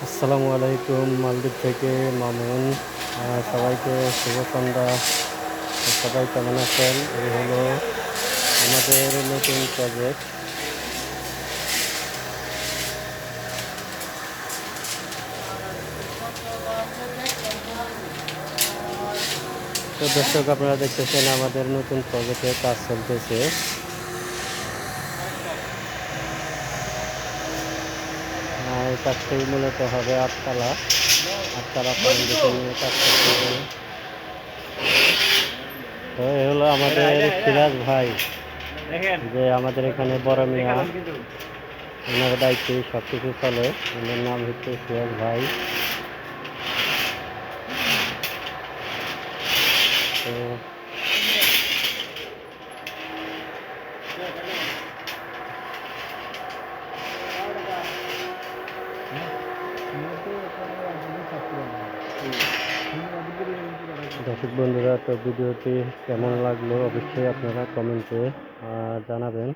আসসালামু আলাইকুম। মালদ্বীপ থেকে মামুন। সবাইকে শুভ সন্ধ্যা। সবাই কেমন আছেন? এই হলো আমাদের নতুন প্রজেক্ট। তো দর্শক, আপনারা দেখতেছেন আমাদের নতুন প্রজেক্টে কাজ চলতেছে। এই কাজটি মূলত হবে আটতলা ফাউন্ডেশন নিয়ে কাজ করতে হবে। তো এই হলো আমাদের সিরাজ ভাই, যে আমাদের এখানে বড় মিয়া, ওনার দায়িত্বে সব কিছু চলে। ওনার নাম হচ্ছে সিরাজ ভাই। তো দর্শক বন্ধুরা, তো ভিডিওটি কেমন লাগলো অবশ্যই আপনারা কমেন্টে জানাবেন।